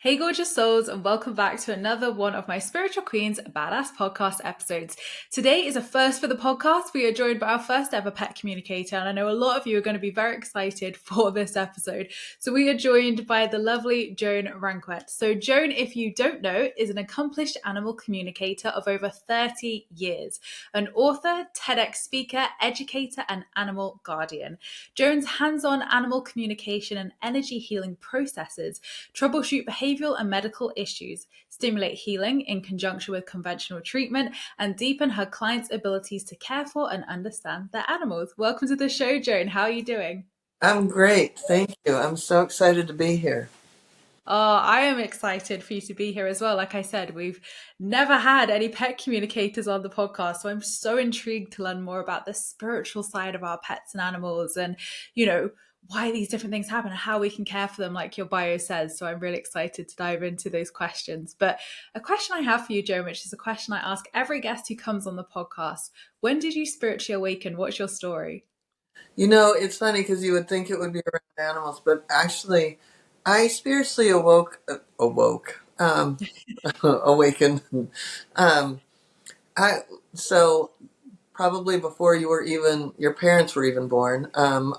Hey, gorgeous souls, and welcome back to another one of my Spiritual Queens Badass podcast episodes. Today is a first for the podcast. We are joined by our first ever pet communicator, and I know a lot of you are going to be very excited for this episode. So, we are joined by the lovely Joan Ranquet. So, Joan, if you don't know, is an accomplished animal communicator of over 30 years, an author, TEDx speaker, educator, and animal guardian. Joan's hands on animal communication and energy healing processes troubleshoot behavioral and medical issues, stimulate healing in conjunction with conventional treatment, and deepen her clients' abilities to care for and understand their animals. Welcome to the show, Joan. How are you doing? I'm great. Thank you. I'm so excited to be here. Oh, I am excited for you to be here as well. Like I said, we've never had any pet communicators on the podcast. So I'm so intrigued to learn more about the spiritual side of our pets and animals and, you know, why these different things happen and how we can care for them, like your bio says. So I'm really excited to dive into those questions. But a question I have for you, Joan, which is a question I ask every guest who comes on the podcast. When did you spiritually awaken? What's your story? You know, it's funny because you would think it would be around animals, but actually, I spiritually awakened. Um, I so probably before your parents were even born. In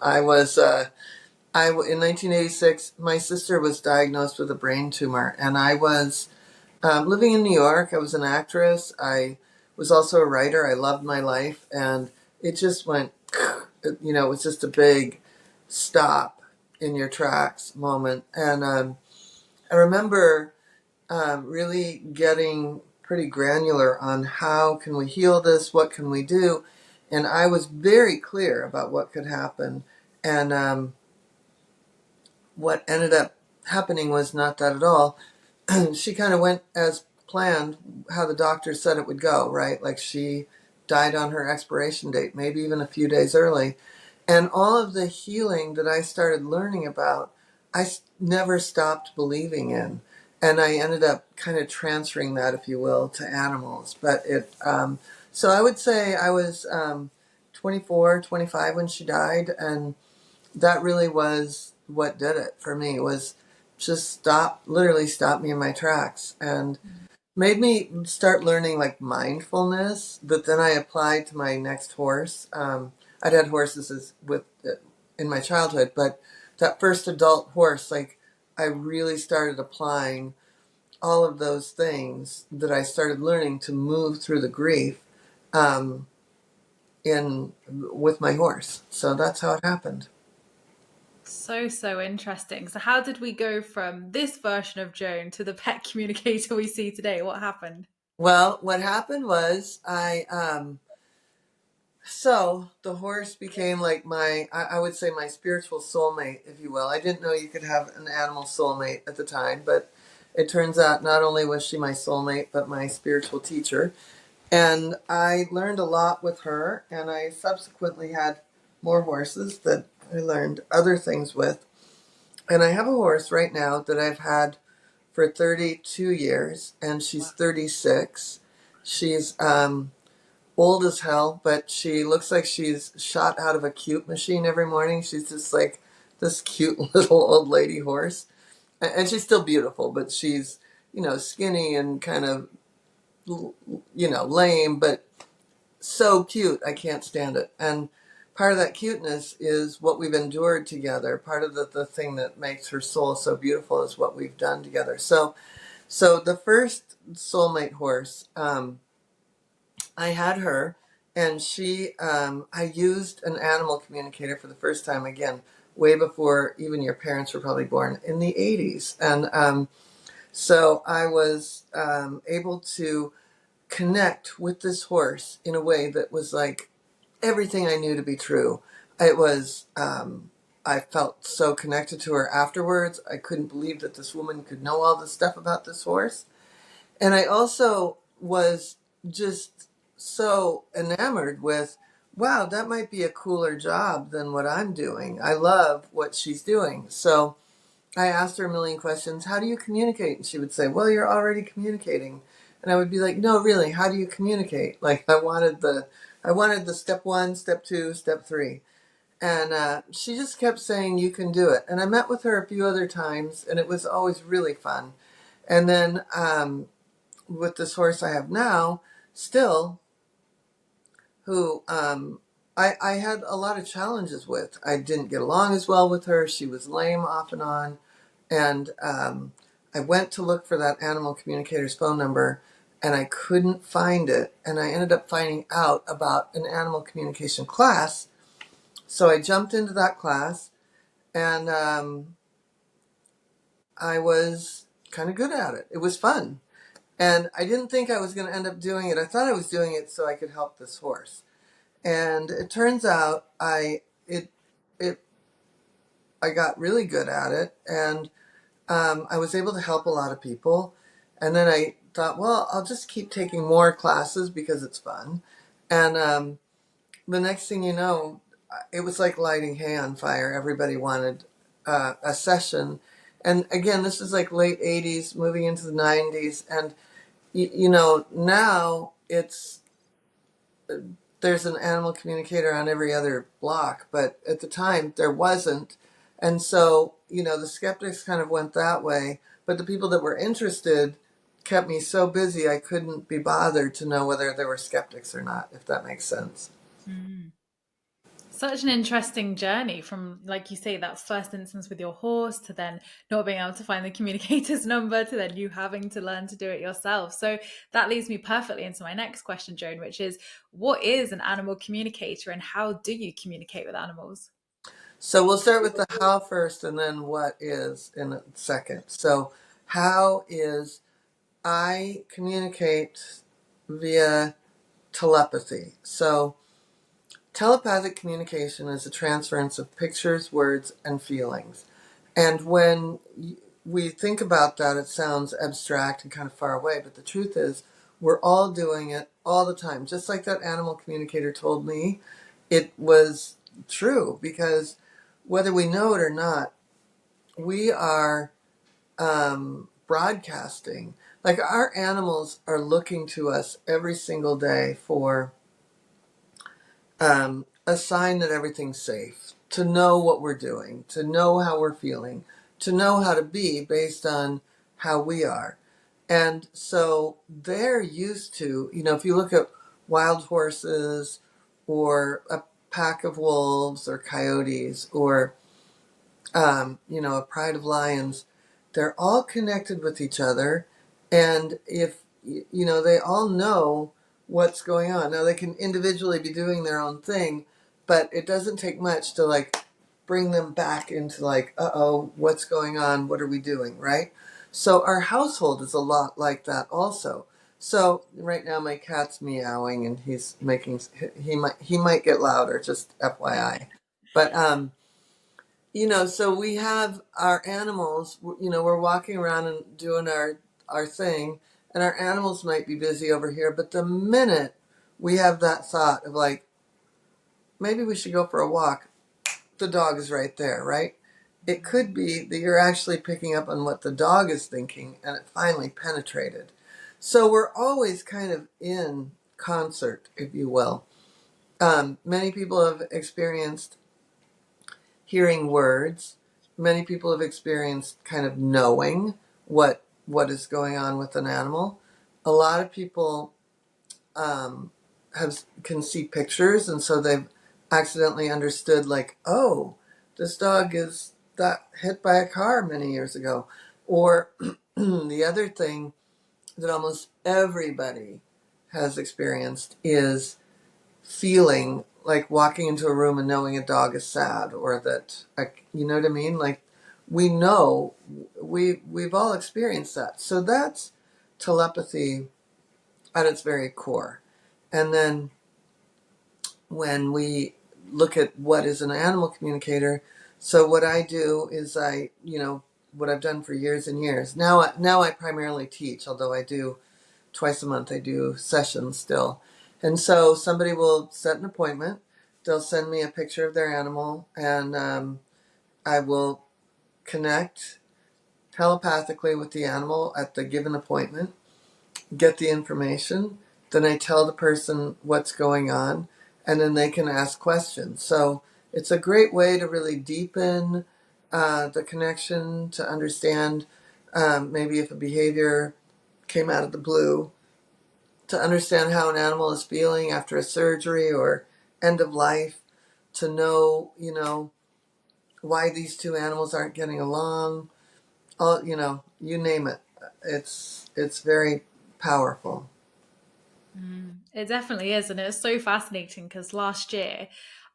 1986, my sister was diagnosed with a brain tumor, and I was living in New York. I was an actress. I was also a writer. I loved my life, and it just went. It was just a big stop in your tracks moment. And I remember really getting pretty granular on how can we heal this, what can we do, and I was very clear about what could happen. And what ended up happening was not that at all. She kind of went as planned, how the doctor said it would go, right? Like she died on her expiration date, maybe even a few days early. And all of the healing that I started learning about, never stopped believing in. And I ended up kind of transferring that, if you will, to animals. So I would say I was 24, 25 when she died. And that really was what did it for me, was just literally stopped me in my tracks and made me start learning like mindfulness that then I applied to my next horse. I'd had horses in my childhood, but that first adult horse, like I really started applying all of those things that I started learning to move through the grief um, in with my horse. So that's how it happened. So interesting. So, how did we go from this version of Joan to the pet communicator we see today? What happened? Well, what happened was so the horse became like I would say my spiritual soulmate, if you will. I didn't know you could have an animal soulmate at the time, but it turns out not only was she my soulmate, but my spiritual teacher. And I learned a lot with her, and I subsequently had more horses that I learned other things with. And I have a horse right now that I've had for 32 years, and she's 36. She's old as hell, but she looks like she's shot out of a cute machine every morning. She's just like this cute little old lady horse. And she's still beautiful, but she's, skinny and kind of, lame, but so cute. I can't stand it. And part of that cuteness is what we've endured together. Part of the thing that makes her soul so beautiful is what we've done together. So the first soulmate horse, I had her, and I used an animal communicator for the first time, again, way before even your parents were probably born, in the 80s. And so I was able to connect with this horse in a way that was like everything I knew to be true. It was, I felt so connected to her afterwards. I couldn't believe that this woman could know all this stuff about this horse. And I also was just so enamored with, wow, that might be a cooler job than what I'm doing. I love what she's doing. So I asked her a million questions. How do you communicate? And she would say, well, you're already communicating. And I would be like, no, really, how do you communicate? Like I wanted the step one, step two, step three. And she just kept saying, you can do it. And I met with her a few other times, and it was always really fun. And then with this horse I have now, still, who I had a lot of challenges with. I didn't get along as well with her. She was lame off and on. And I went to look for that animal communicator's phone number and I couldn't find it. And I ended up finding out about an animal communication class. So I jumped into that class and I was kind of good at it. It was fun. And I didn't think I was going to end up doing it. I thought I was doing it so I could help this horse. And it turns out it it I got really good at it, and I was able to help a lot of people. And then I thought, well, I'll just keep taking more classes because it's fun. And the next thing you know, it was like lighting hay on fire. Everybody wanted a session. And again, this is like late 80s, moving into the 90s. And, now there's an animal communicator on every other block, but at the time there wasn't. And so, the skeptics kind of went that way, but the people that were interested kept me so busy I couldn't be bothered to know whether there were skeptics or not, if that makes sense. Mm. Such an interesting journey from, like you say, that first instance with your horse to then not being able to find the communicator's number to then you having to learn to do it yourself. So that leads me perfectly into my next question, Joan, which is, what is an animal communicator and how do you communicate with animals? So we'll start with the how first and then what is in a second. So, how is I communicate via telepathy. So, telepathic communication is a transference of pictures, words, and feelings. And when we think about that, it sounds abstract and kind of far away, but the truth is, we're all doing it all the time. Just like that animal communicator told me, it was true because whether we know it or not, we are broadcasting. Like our animals are looking to us every single day for a sign that everything's safe, to know what we're doing, to know how we're feeling, to know how to be based on how we are. And so they're used to, if you look at wild horses or a pack of wolves or coyotes or, a pride of lions, they're all connected with each other. And if, they all know what's going on. Now, they can individually be doing their own thing, but it doesn't take much to like bring them back into like, uh-oh, what's going on? What are we doing? Right? So our household is a lot like that also. So right now my cat's meowing and he's making, he might get louder, just FYI. But so we have our animals, we're walking around and doing our thing, and our animals might be busy over here, but the minute we have that thought of like, maybe we should go for a walk, the dog is right there, right? It could be that you're actually picking up on what the dog is thinking, and it finally penetrated. So we're always kind of in concert, if you will. Many people have experienced hearing words. Many people have experienced kind of knowing what is going on with an animal. A lot of people can see pictures, and so they've accidentally understood, like, oh, this dog is that hit by a car many years ago. Or the other thing that almost everybody has experienced is feeling like walking into a room and knowing a dog is sad, or that, like, you know what I mean? Like, we know, we've all experienced that. So that's telepathy at its very core. And then when we look at what is an animal communicator, so what I do is what I've done for years and years. Now I primarily teach, although I do twice a month, I do sessions still. And so somebody will set an appointment. They'll send me a picture of their animal, and I will connect telepathically with the animal at the given appointment, get the information. Then I tell the person what's going on, and then they can ask questions. So it's a great way to really deepen the connection, to understand maybe if a behavior came out of the blue, to understand how an animal is feeling after a surgery or end of life, to know, why these two animals aren't getting along, all, you name it. It's very powerful. It definitely is. And it's so fascinating because last year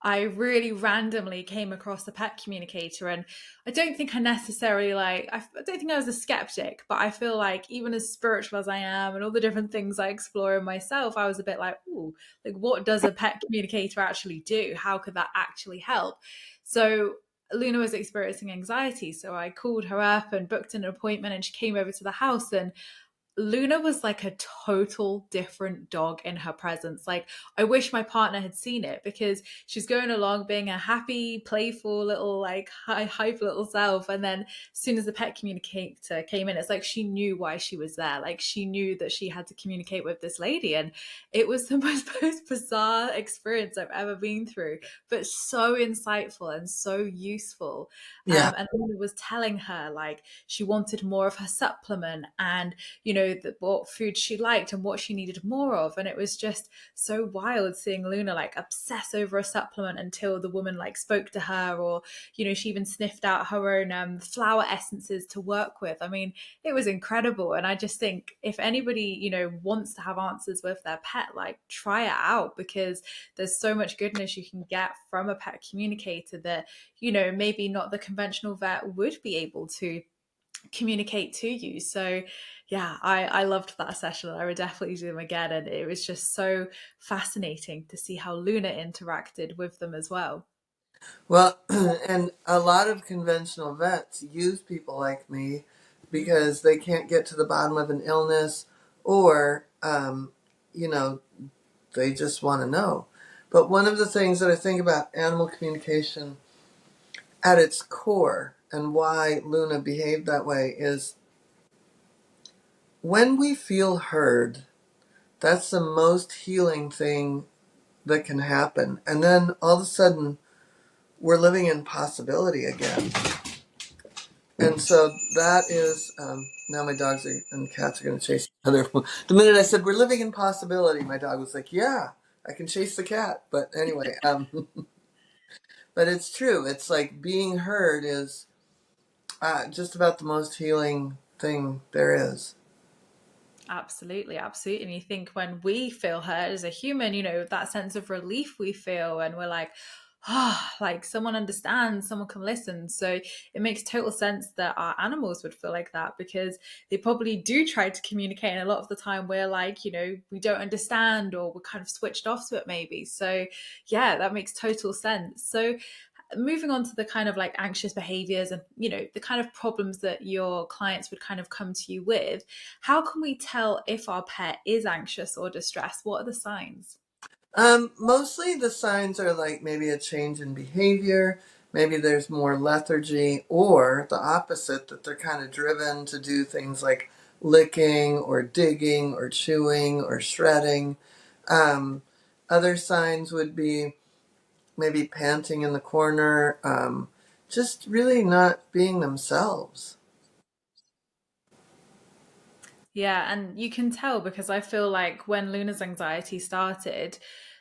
I really randomly came across the pet communicator. And I don't think I necessarily I don't think I was a skeptic, but I feel like even as spiritual as I am and all the different things I explore in myself, I was a bit like, ooh, like what does a pet communicator actually do? How could that actually help? So Luna was experiencing anxiety. So I called her up and booked an appointment, and she came over to the house. And Luna was like a total different dog in her presence. Like, I wish my partner had seen it because she's going along being a happy, playful little, like, hype little self. And then as soon as the pet communicator came in, it's like she knew why she was there. Like, she knew that she had to communicate with this lady. And it was the most bizarre experience I've ever been through, but so insightful and so useful. Yeah. And Luna was telling her, like, she wanted more of her supplement, and what food she liked and what she needed more of. And it was just so wild seeing Luna like obsess over a supplement until the woman like spoke to her, or she even sniffed out her own flower essences to work with. I mean, it was incredible. And I just think if anybody wants to have answers with their pet, like, try it out, because there's so much goodness you can get from a pet communicator that maybe not the conventional vet would be able to communicate to you. So yeah, I loved that session. I would definitely do them again. And it was just so fascinating to see how Luna interacted with them as well. Well, and a lot of conventional vets use people like me because they can't get to the bottom of an illness, or, you know, they just want to know. But one of the things that I think about animal communication at its core, and why Luna behaved that way, is when we feel heard, that's the most healing thing that can happen. And then all of a sudden, we're living in possibility again. And so that is, now my dogs and cats are going to chase each other. The minute I said we're living in possibility, my dog was like, yeah, I can chase the cat. But anyway, but it's true. It's like being heard is just about the most healing thing there is. Absolutely, absolutely. And you think when we feel heard as a human, that sense of relief we feel, and we're like, like someone understands, someone can listen. So it makes total sense that our animals would feel like that, because they probably do try to communicate. And a lot of the time we're like, we don't understand, or we're kind of switched off to it maybe. So yeah, that makes total sense. So moving on to the kind of like anxious behaviors and the kind of problems that your clients would kind of come to you with, how can we tell if our pet is anxious or distressed? What are the signs? Mostly the signs are like maybe a change in behavior, maybe there's more lethargy, or the opposite, that they're kind of driven to do things like licking or digging or chewing or shredding. Um, Other signs would be maybe panting in the corner, just really not being themselves. Yeah, and you can tell because I feel like when Luna's anxiety started,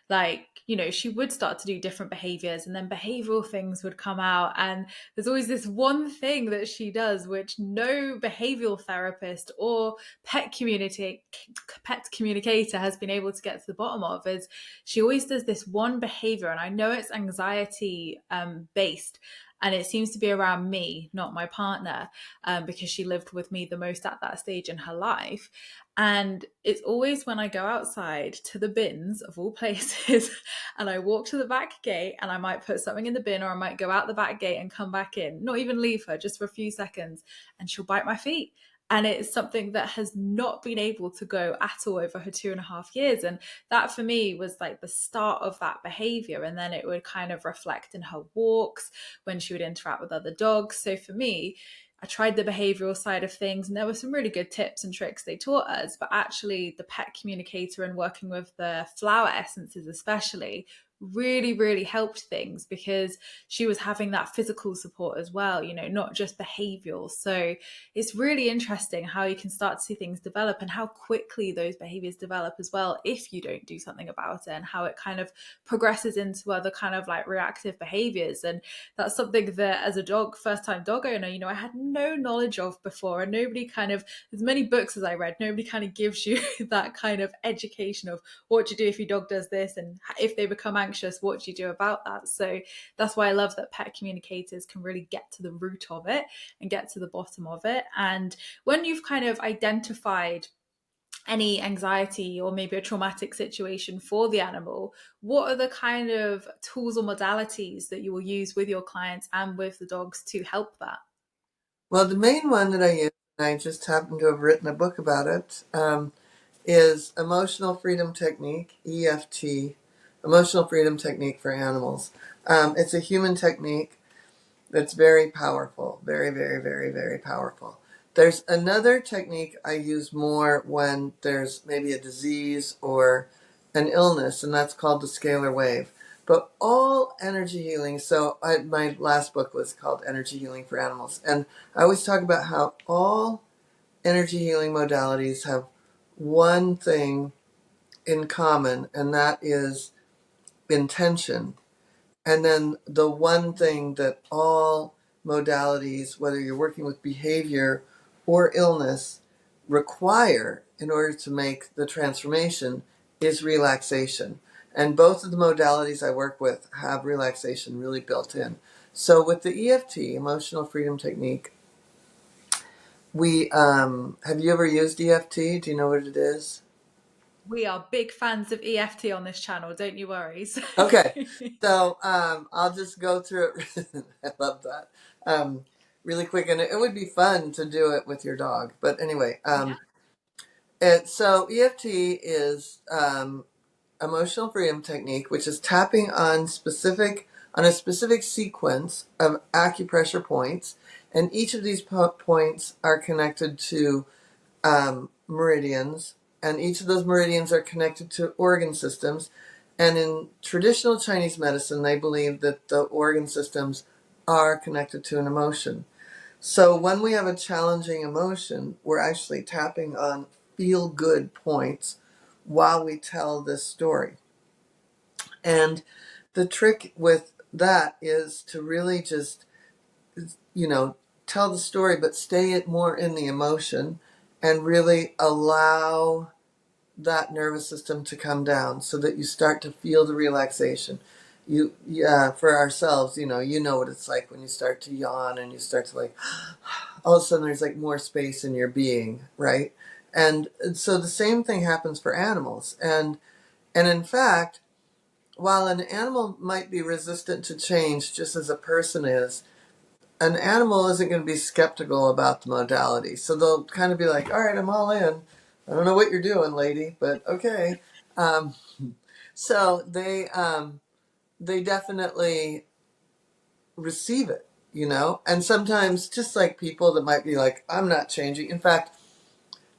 like, she would start to do different behaviors, and then behavioral things would come out. And there's always this one thing that she does, which no behavioral therapist or pet communicator has been able to get to the bottom of, is she always does this one behavior. And I know it's anxiety based, and it seems to be around me, not my partner, because she lived with me the most at that stage in her life. And it's always when I go outside to the bins of all places and I walk to the back gate, and I might put something in the bin, or I might go out the back gate and come back in, not even leave her just for a few seconds, and she'll bite my feet. And it's something that has not been able to go at all over her 2.5 years. And that for me was like the start of that behavior. And then it would kind of reflect in her walks, when she would interact with other dogs. So for me, I tried the behavioral side of things, and there were some really good tips and tricks they taught us. But actually, the pet communicator and working with the flower essences, especially, really, really helped things because she was having that physical support as well, not just behavioral. So it's really interesting how you can start to see things develop and how quickly those behaviors develop as well if you don't do something about it, and how it kind of progresses into other kind of like reactive behaviors. And that's something that as a first time dog owner, I had no knowledge of before. And nobody kind of, as many books as I read, nobody kind of gives you that kind of education of what do you do if your dog does this, and if they become anxious, what do you do about that? So that's why I love that pet communicators can really get to the root of it and get to the bottom of it. And when you've kind of identified any anxiety or maybe a traumatic situation for the animal, what are the kind of tools or modalities that you will use with your clients and with the dogs to help that? Well, the main one that I use, and I just happen to have written a book about it, is Emotional Freedom Technique, EFT, Emotional Freedom Technique for Animals. It's a human technique that's very powerful, very, very, very, very powerful. There's another technique I use more when there's maybe a disease or an illness, and that's called the scalar wave. But all energy healing, my last book was called Energy Healing for Animals. And I always talk about how all energy healing modalities have one thing in common, and that is intention. And then the one thing that all modalities, whether you're working with behavior or illness, require in order to make the transformation is relaxation. And both of the modalities I work with have relaxation really built in. So with the EFT, Emotional Freedom Technique, we have you ever used EFT? Do you know what it is? We are big fans of EFT on this channel, don't you worry. Okay, so I'll just go through it. I love that. Really quick, and it would be fun to do it with your dog. But anyway, Yeah. so EFT is emotional freedom technique, which is tapping on a specific sequence of acupressure points, and each of these points are connected to meridians, and each of those meridians are connected to organ systems. And in traditional Chinese medicine, they believe that the organ systems are connected to an emotion. So when we have a challenging emotion, we're actually tapping on feel good points while we tell this story. And the trick with that is to really just, you know, tell the story, but stay it more in the emotion and really allow that nervous system to come down so that you start to feel the relaxation. Yeah, for ourselves, you know what it's like when you start to yawn and you start to like, all of a sudden there's like more space in your being, right? And so the same thing happens for animals. And in fact, while an animal might be resistant to change just as a person is, an animal isn't going to be skeptical about the modality. So they'll kind of be like, all right, I'm all in. I don't know what you're doing, lady, but okay. Um, so they definitely receive it, and sometimes just like people that might be like, I'm not changing. In fact,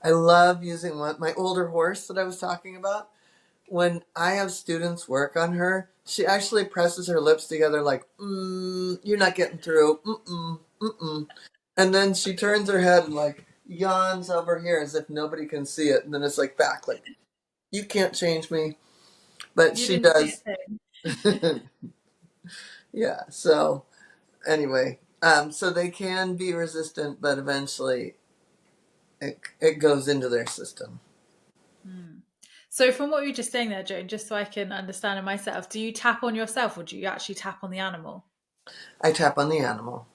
I love using my older horse that I was talking about. When I have students work on her, she actually presses her lips together like, you're not getting through. Mm-mm, mm-mm. And then she turns her head and like yawns over here as if nobody can see it. And then it's like back, like, you can't change me. But You she didn't see does. a thing. Yeah. So anyway, so they can be resistant, but eventually it goes into their system. Hmm. So, from what you were just saying there, Joan, just so I can understand it myself, do you tap on yourself or do you actually tap on the animal? I tap on the animal.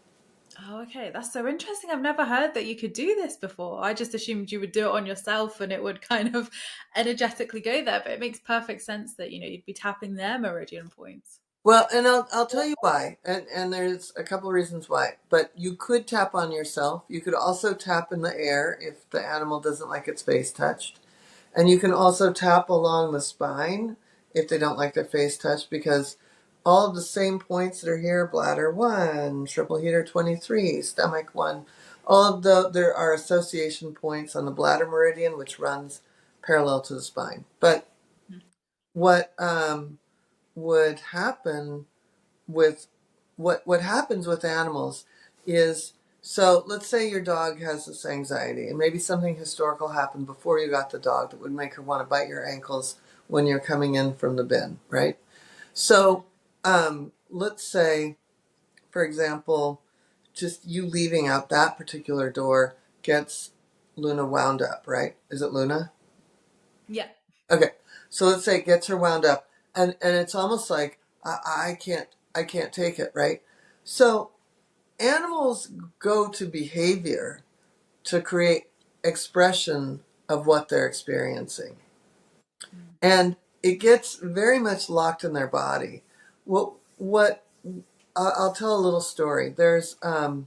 Oh, okay. That's so interesting. I've never heard that you could do this before. I just assumed you would do it on yourself and it would kind of energetically go there. But it makes perfect sense that, you'd be tapping their meridian points. Well, and I'll tell you why, and there's a couple of reasons why. But you could tap on yourself. You could also tap in the air if the animal doesn't like its face touched, and you can also tap along the spine if they don't like their face touched, because all of the same points that are here, bladder 1, triple heater 23, stomach 1, there are association points on the bladder meridian, which runs parallel to the spine. But what would happen with what happens with animals is, so let's say your dog has this anxiety and maybe something historical happened before you got the dog that would make her want to bite your ankles when you're coming in from the bin, right? So let's say, for example, just you leaving out that particular door gets Luna wound up, right? Is it Luna? Yeah. Okay, so let's say it gets her wound up, and it's almost like I can't take it, right? So animals go to behavior to create expression of what they're experiencing, Mm. and it gets very much locked in their body. What I'll tell a little story. There's a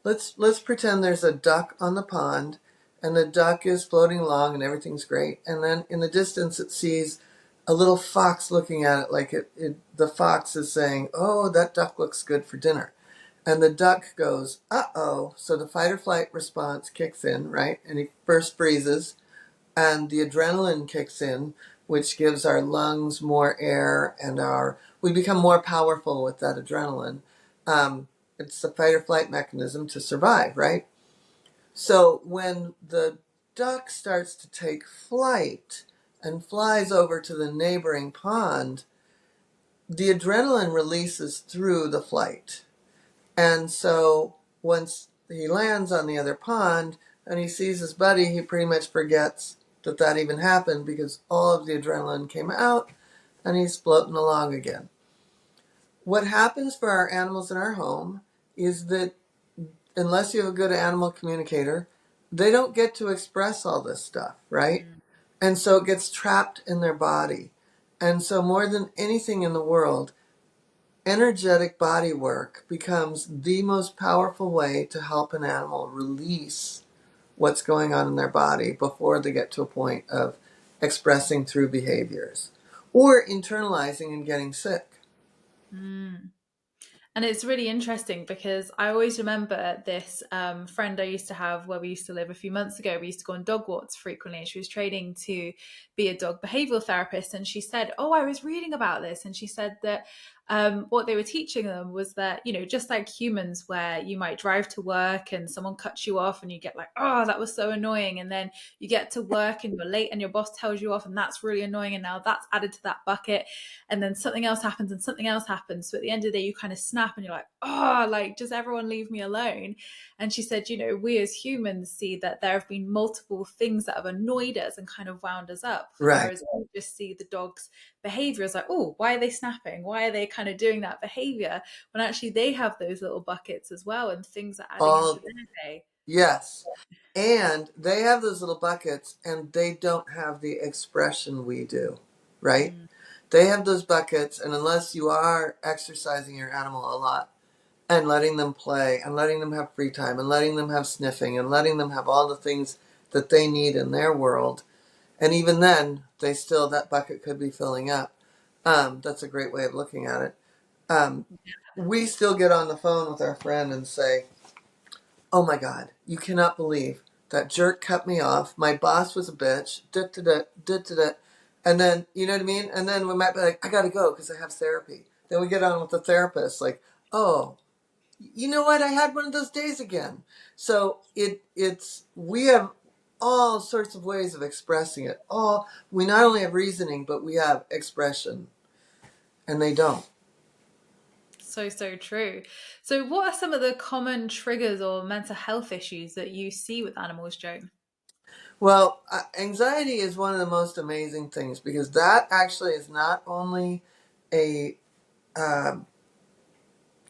let's pretend there's a duck on the pond, and the duck is floating along and everything's great. And then in the distance it sees a little fox looking at it like the fox is saying, "Oh, that duck looks good for dinner." And the duck goes, "Uh-oh." So the fight or flight response kicks in, right? And he first freezes, and the adrenaline kicks in, which gives our lungs more air, and we become more powerful with that adrenaline. Um, it's a fight or flight mechanism to survive, right? So when the duck starts to take flight and flies over to the neighboring pond, the adrenaline releases through the flight. And so once he lands on the other pond and he sees his buddy, he pretty much forgets that that even happened because all of the adrenaline came out and he's floating along again. What happens for our animals in our home is that unless you have a good animal communicator, they don't get to express all this stuff, right? Mm. And so it gets trapped in their body. And so more than anything in the world, energetic body work becomes the most powerful way to help an animal release what's going on in their body before they get to a point of expressing through behaviors or internalizing and getting sick. Mm. And it's really interesting because I always remember this friend I used to have where we used to live a few months ago. We used to go on dog walks frequently, and she was training to be a dog behavioral therapist. And she said, "Oh, I was reading about this." And she said that what they were teaching them was that, just like humans, where you might drive to work and someone cuts you off and you get like, "Oh, that was so annoying." And then you get to work and you're late and your boss tells you off, and that's really annoying. And now that's added to that bucket, and then something else happens and something else happens. So at the end of the day, you kind of snap and you're like, "Oh, like, just everyone leave me alone." And she said, we as humans see that there have been multiple things that have annoyed us and kind of wound us up, Right. whereas we just see the dog's behavior as like, "Oh, why are they snapping? Why are they kind of doing that behavior?" When actually they have those little buckets as well, and things are adding into All, their day. yes. And they have those little buckets and they don't have the expression we do, right? Mm. They have those buckets, and unless you are exercising your animal a lot and letting them play and letting them have free time and letting them have sniffing and letting them have all the things that they need in their world, and even then, that bucket could be filling up. That's a great way of looking at it. Um, we still get on the phone with our friend and say, "Oh my God, you cannot believe that jerk cut me off. My boss was a bitch. Da, da, da, da, da, da." And then, you know what I mean? And then we might be like, "I got to go because I have therapy." Then we get on with the therapist, like, "Oh, you know what? I had one of those days again." So we have all sorts of ways of expressing it. We not only have reasoning, but we have expression, and they don't. So, so true. So, what are some of the common triggers or mental health issues that you see with animals, Joan? Well, anxiety is one of the most amazing things because that actually is not only a um,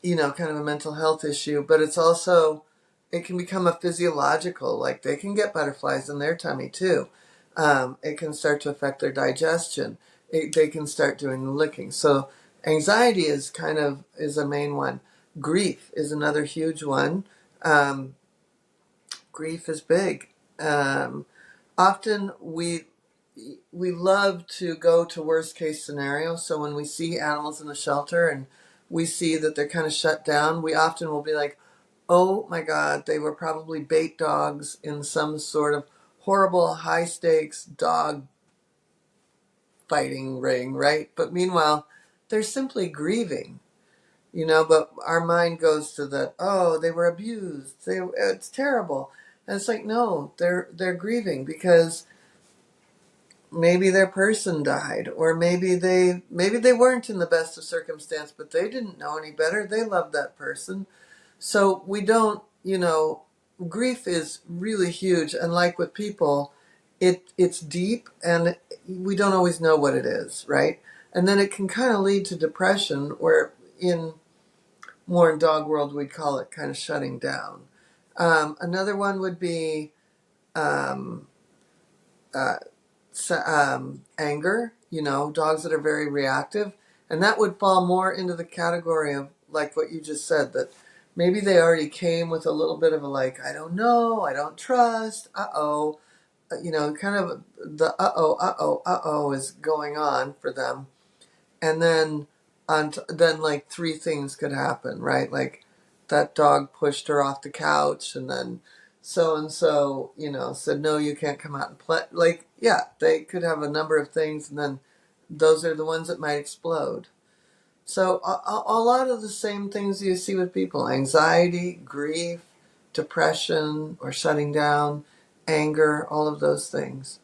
kind of a mental health issue, but it can become a physiological, like they can get butterflies in their tummy too. It can start to affect their digestion. They can start doing the licking. So anxiety is a main one. Grief is another huge one. Um, Grief is big. Often we love to go to worst case scenario. So when we see animals in the shelter and we see that they're kind of shut down, we often will be like, "Oh my God, they were probably bait dogs in some sort of horrible high stakes dog fighting ring, right? But meanwhile, they're simply grieving, but our mind goes to that, oh, they were abused. It's terrible. And it's like, no, they're grieving because maybe their person died, or maybe they weren't in the best of circumstance, but they didn't know any better. They loved that person. So we don't, grief is really huge, and like with people, it's deep, and we don't always know what it is, right? And then it can kind of lead to depression, where in more in dog world we'd call it kind of shutting down. Another one would be um, uh, anger, dogs that are very reactive. And that would fall more into the category of like what you just said, that maybe they already came with a little bit of a like, I don't know, I don't trust, uh-oh. Kind of the uh-oh is going on for them. And then then like three things could happen, right? Like that dog pushed her off the couch, and then so and so, said no, you can't come out and play. Like, yeah, they could have a number of things, and then those are the ones that might explode. So a lot of the same things you see with people: anxiety, grief, depression, or shutting down, anger, all of those things.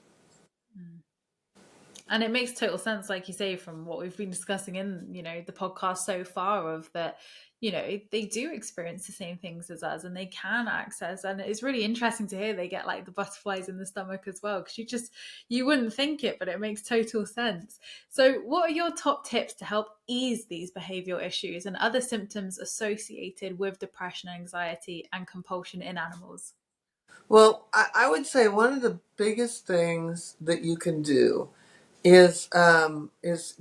And it makes total sense, like you say, from what we've been discussing in, the podcast so far, of that, they do experience the same things as us, and they can access. And it's really interesting to hear they get like the butterflies in the stomach as well, because you wouldn't think it, but it makes total sense. So what are your top tips to help ease these behavioral issues and other symptoms associated with depression, anxiety, and compulsion in animals? Well, I would say one of the biggest things that you can do is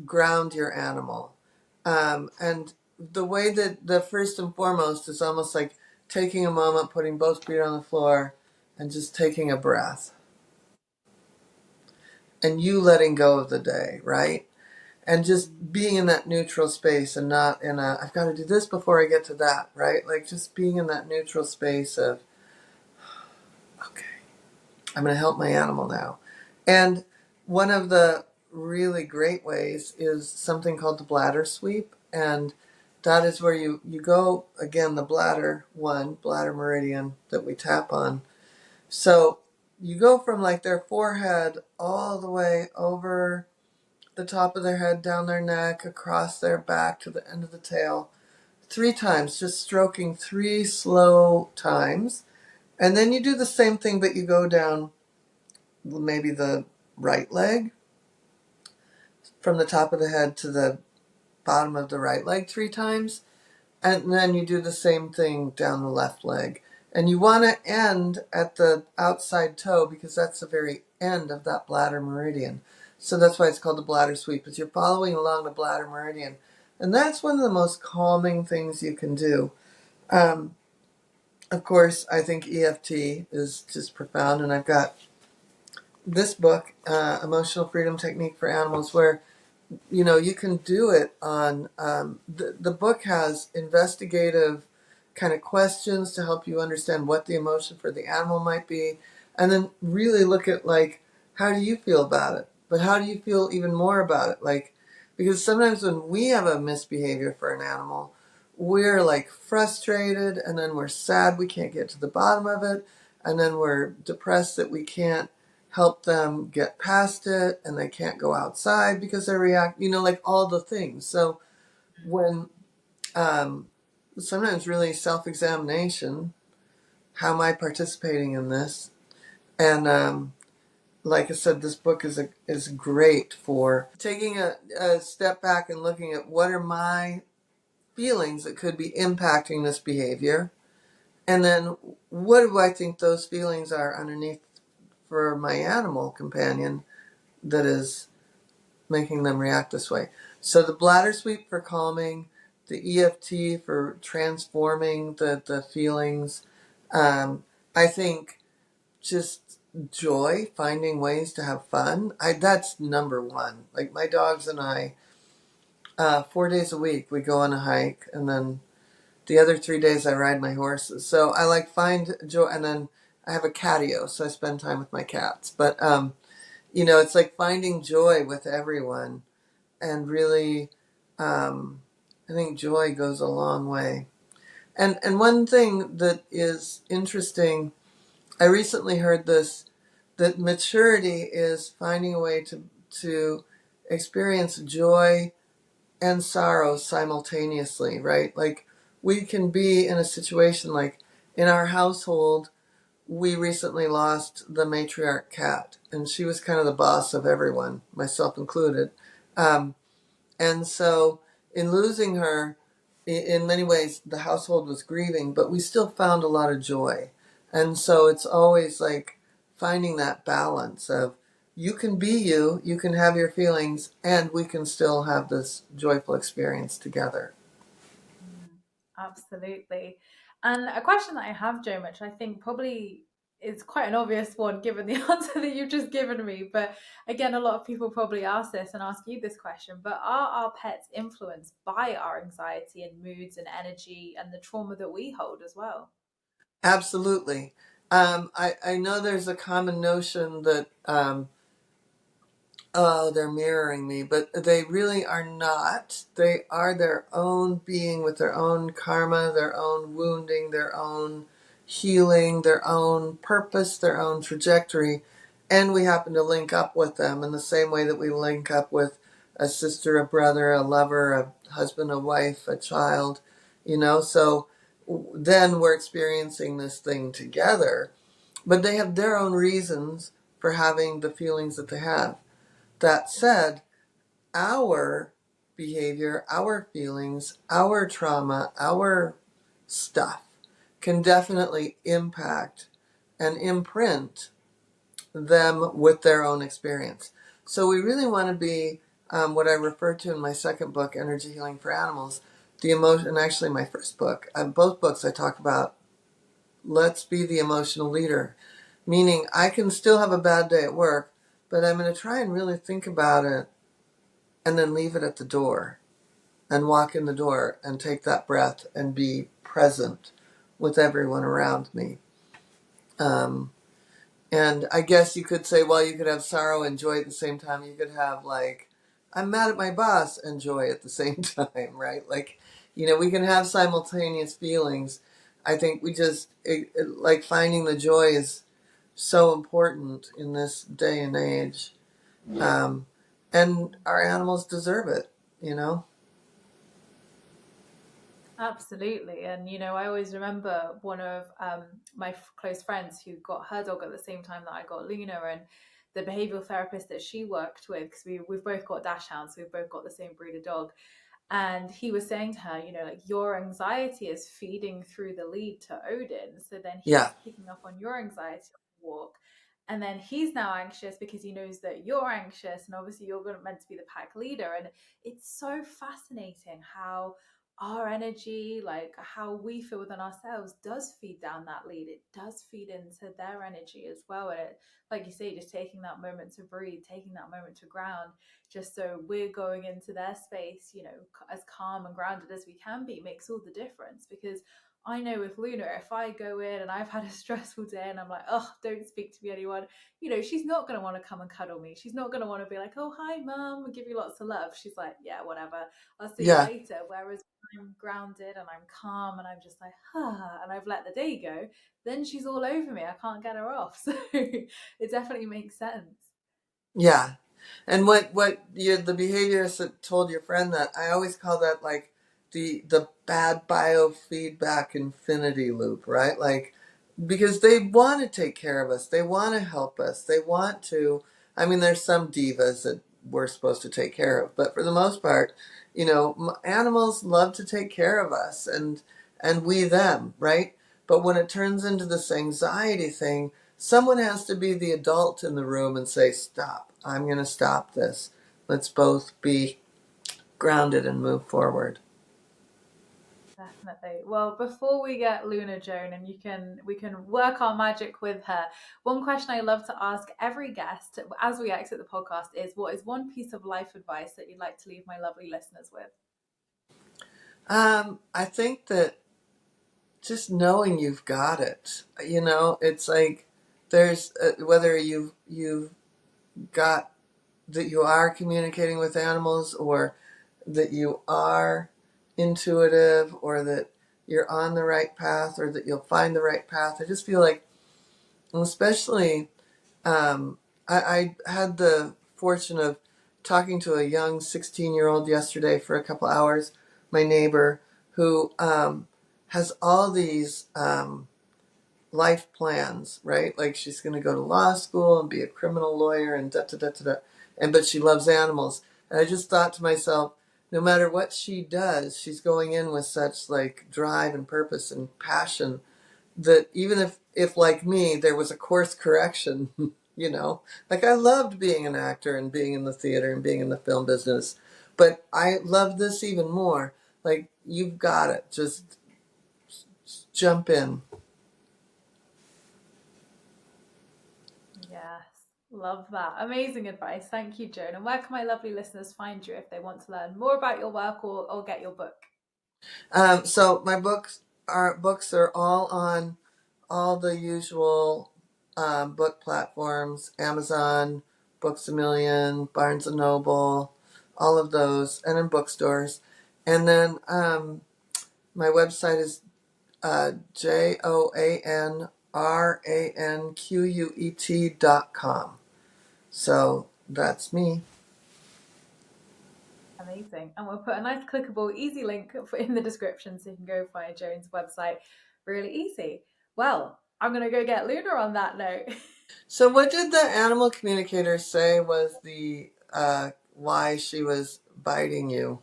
ground your animal, and the way that the first and foremost is almost like taking a moment, putting both feet on the floor, and just taking a breath, and you letting go of the day, right? And just being in that neutral space, and not in a I've got to do this before I get to that, right? Like just being in that neutral space of, okay, I'm going to help my animal now. And one of the really great ways is something called the bladder sweep. And that is where you go, again, the bladder meridian that we tap on. So you go from like their forehead all the way over the top of their head, down their neck, across their back to the end of the tail, 3 times, just stroking 3 slow times. And then you do the same thing, but you go down maybe the right leg, from the top of the head to the bottom of the right leg 3 times. And then you do the same thing down the left leg. And you want to end at the outside toe, because that's the very end of that bladder meridian. So that's why it's called the bladder sweep, is you're following along the bladder meridian. And that's one of the most calming things you can do. Um, of course, I think EFT is just profound. And I've got this book, Emotional Freedom Technique for Animals, where you can do it on the book has investigative kind of questions to help you understand what the emotion for the animal might be, and then really look at like, how do you feel about it, but how do you feel even more about it, like, because sometimes when we have a misbehavior for an animal, we're like frustrated, and then we're sad we can't get to the bottom of it, and then we're depressed that we can't help them get past it, and they can't go outside because they react, like all the things. So when sometimes really self-examination, how am I participating in this? And like I said, this book is great for taking a step back and looking at what are my feelings that could be impacting this behavior, and then what do I think those feelings are underneath for my animal companion that is making them react this way. So the bladder sweep for calming, the EFT for transforming the feelings. I think just joy, finding ways to have fun. That's number one. Like my dogs and I, 4 days a week we go on a hike, and then the other 3 days I ride my horses. So I like find joy, and then I have a catio, so I spend time with my cats. But It's like finding joy with everyone. And really, I think joy goes a long way. And one thing that is interesting, I recently heard this, that maturity is finding a way to experience joy and sorrow simultaneously, right? Like we can be in a situation like in our household, we recently lost the matriarch cat, and she was kind of the boss of everyone, myself included. Um, and so, in losing her, in many ways, the household was grieving, but we still found a lot of joy. And so, it's always like finding that balance of you can be you, you can have your feelings, and we can still have this joyful experience together. Mm, absolutely. And a question that I have, Joe, which I think probably is quite an obvious one given the answer that you've just given me. But again, a lot of people probably ask this and ask you this question. But are our pets influenced by our anxiety and moods and energy and the trauma that we hold as well? Absolutely. I know there's a common notion that oh, they're mirroring me, but they really are not. They are their own being with their own karma, their own wounding, their own healing, their own purpose, their own trajectory. And we happen to link up with them in the same way that we link up with a sister, a brother, a lover, a husband, a wife, a child. So then we're experiencing this thing together. But they have their own reasons for having the feelings that they have. That said, our behavior, our feelings, our trauma, our stuff can definitely impact and imprint them with their own experience. So we really want to be what I refer to in my second book, Energy Healing for Animals, the emotion, and actually my first book. Both books I talk about, let's be the emotional leader, meaning I can still have a bad day at work, but I'm going to try and really think about it and then leave it at the door and walk in the door and take that breath and be present with everyone around me. Um, and I guess you could say, well, you could have sorrow and joy at the same time. You could have, like, I'm mad at my boss and joy at the same time, right? Like, we can have simultaneous feelings. I think we just, like, finding the joy is so important in this day and age. Um, and our animals deserve it. Absolutely. And, I always remember one of my close friends who got her dog at the same time that I got Luna, and the behavioral therapist that she worked with, because we've both got dachshunds, so we've both got the same breed of dog. And he was saying to her, like your anxiety is feeding through the lead to Odin. So then Yeah, he's picking up on your anxiety on the walk. And then he's now anxious because he knows that you're anxious. And obviously, you're meant to be the pack leader. And it's so fascinating how our energy, like how we feel within ourselves, does feed down that lead. It does feed into their energy as well. And it, like you say, just taking that moment to breathe, taking that moment to ground, just so we're going into their space, as calm and grounded as we can be, makes all the difference. Because I know with Luna, if I go in and I've had a stressful day and I'm like, oh, don't speak to me, anyone, she's not going to want to come and cuddle me. She's not going to want to be like, oh, hi, mum, we'll give you lots of love. She's like, yeah, whatever. I'll see you yeah, later. Whereas when I'm grounded and I'm calm and I'm just like, and I've let the day go, then she's all over me. I can't get her off. So it definitely makes sense. yeah. And the behaviorist that told your friend that, I always call that like the bad biofeedback infinity loop, right? Like, because they want to take care of us, they want to help us, they want to. I mean, there's some divas that we're supposed to take care of, but for the most part, animals love to take care of us, and we them, right? But when it turns into this anxiety thing, someone has to be the adult in the room and say, stop, I'm going to stop this. Let's both be grounded and move forward. Definitely. Well, before we get Luna, Joan, and we can work our magic with her. One question I love to ask every guest as we exit the podcast is, what is one piece of life advice that you'd like to leave my lovely listeners with? I think that just knowing you've got it, it's like there's whether you've got that you are communicating with animals, or that you are intuitive, or that you're on the right path, or that you'll find the right path. I just feel like, especially, I had the fortune of talking to a young 16-year-old yesterday for a couple hours, my neighbor, who has all these life plans, right? Like she's going to go to law school and be a criminal lawyer and da da da da da. But she loves animals. And I just thought to myself, no matter what she does, she's going in with such like drive and purpose and passion that even if like me, there was a course correction, like I loved being an actor and being in the theater and being in the film business, but I love this even more. Like, you've got it. Just jump in. Yes, love that. Amazing advice. Thank you, Joan. And where can my lovely listeners find you if they want to learn more about your work or get your book? So my books are all on all the usual book platforms: Amazon, Books a Million, Barnes and Noble, all of those, and in bookstores. And then my website is JoanRanquet.com. So that's me. Amazing. And we'll put a nice clickable, easy link in the description so you can go find Joan's website really easy. Well, I'm going to go get Luna on that note. So what did the animal communicator say was the why she was biting you?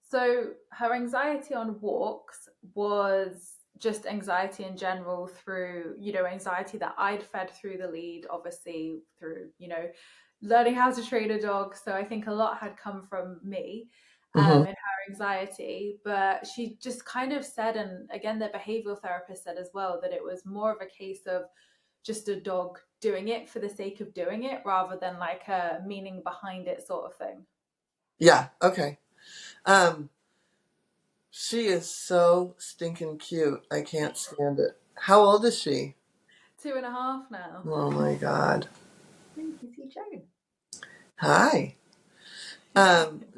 So her anxiety on walks was just anxiety in general through, anxiety that I'd fed through the lead, obviously through, learning how to train a dog. So I think a lot had come from me Mm-hmm. in her anxiety. But she just kind of said, and again, the behavioral therapist said as well, that it was more of a case of just a dog doing it for the sake of doing it rather than like a meaning behind it sort of thing. Yeah, okay. Um, she is so stinking cute. I can't stand it. How old is she? 2.5 now. Oh my God. Thank you, see Joan. Hi.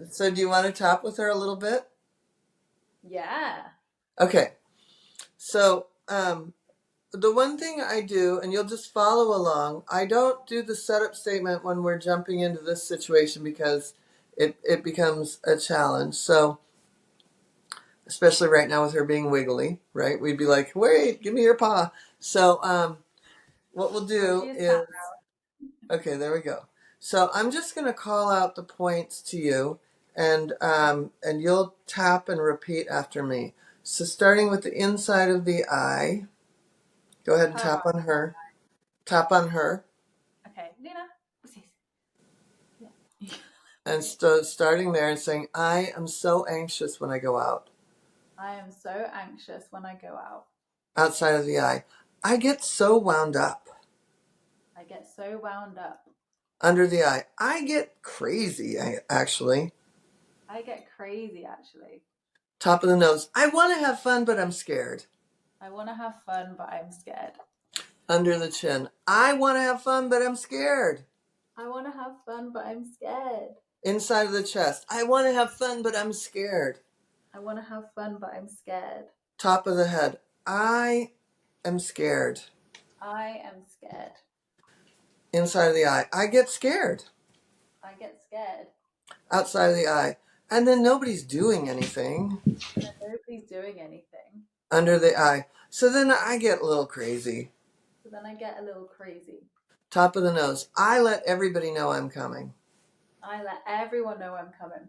So do you want to talk with her a little bit? Yeah. Okay. So, the one thing I do, and you'll just follow along, I don't do the setup statement when we're jumping into this situation because it becomes a challenge. So, especially right now with her being wiggly, right? We'd be like, wait, give me your paw. So, what we'll Oh, do she is sat is, okay, there we go. So I'm just going to call out the points to you, and you'll tap and repeat after me. So starting with the inside of the eye, go ahead and her tap on eye. her. Tap on her, Okay, Luna. What's this? Yeah. and starting there and saying, I am so anxious when I go out. I am so anxious when I go out. Outside of the eye, I get so wound up. I get so wound up. Under the eye, I get crazy, actually. I get crazy actually. Top of the nose, I want to have fun, but I'm scared. I want to have fun, but I'm scared. Under the chin, I want to have fun, but I'm scared. I want to have fun, but I'm scared. Inside of the chest, I want to have fun, but I'm scared. I want to have fun, but I'm scared. Top of the head, I am scared. I am scared. Inside of the eye, I get scared. I get scared. Outside of the eye, and then nobody's doing anything. And then nobody's doing anything. Under the eye, so then I get a little crazy. So then I get a little crazy. Top of the nose, I let everybody know I'm coming. I let everyone know I'm coming.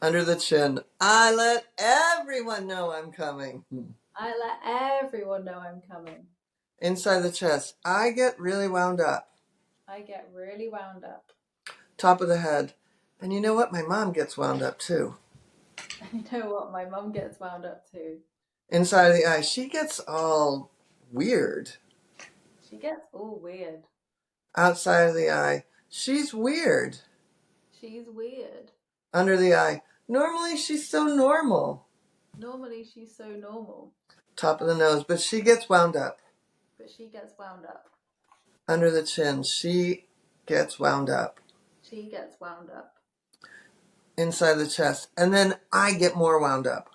Under the chin, I let everyone know I'm coming. I let everyone know I'm coming. Inside the chest, I get really wound up. I get really wound up. Top of the head, and you know what? My mom gets wound up too. And you know what? My mum gets wound up too. Inside of the eye, she gets all weird. She gets all weird. Outside of the eye, she's weird. She's weird. Under the eye, normally she's so normal. Normally she's so normal. Top of the nose, but she gets wound up. But she gets wound up. Under the chin, she gets wound up. She gets wound up. Inside the chest. And then I get more wound up.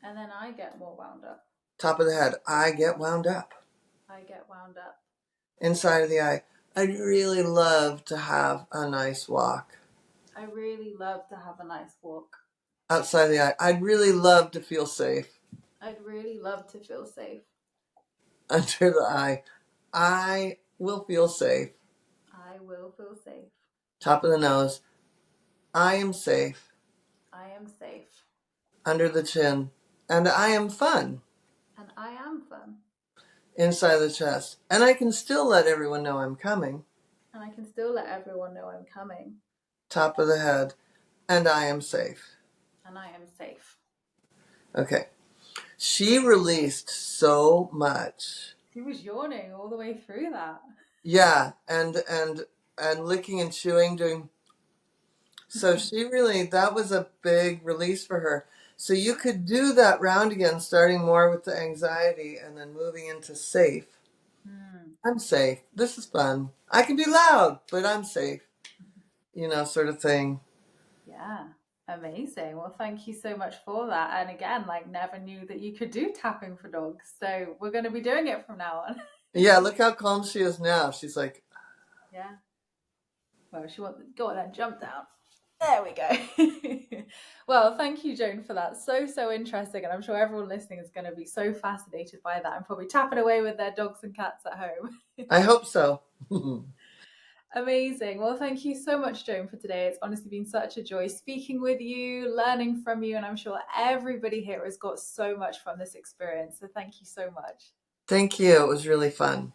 And then I get more wound up. Top of the head. I get wound up. I get wound up. Inside of the eye. I'd really love to have a nice walk. I really love to have a nice walk. Outside of the eye. I'd really love to feel safe. I'd really love to feel safe. Under the eye. I will feel safe. I will feel safe. Top of the nose. I am safe. I am safe. Under the chin. And I am fun. And I am fun. Inside the chest. And I can still let everyone know I'm coming. And I can still let everyone know I'm coming. Top of the head. And I am safe. And I am safe. Okay. She released so much. She was yawning all the way through that. Yeah, and licking and chewing, doing. So she really, that was a big release for her. So you could do that round again, starting more with the anxiety and then moving into safe. I'm safe. This is fun. I can be loud, but I'm safe. Sort of thing. Yeah. Amazing. Well, thank you so much for that. And again, never knew that you could do tapping for dogs. So we're going to be doing it from now on. Yeah, look how calm she is now. She's like, yeah. Well, she wants to go on and jump down. There we go. Well, thank you, Joan, for that. So interesting. And I'm sure everyone listening is going to be so fascinated by that and probably tapping away with their dogs and cats at home. I hope so. Amazing. Well, thank you so much, Joan, for today. It's honestly been such a joy speaking with you, learning from you, and I'm sure everybody here has got so much from this experience. So thank you so much. Thank you. It was really fun.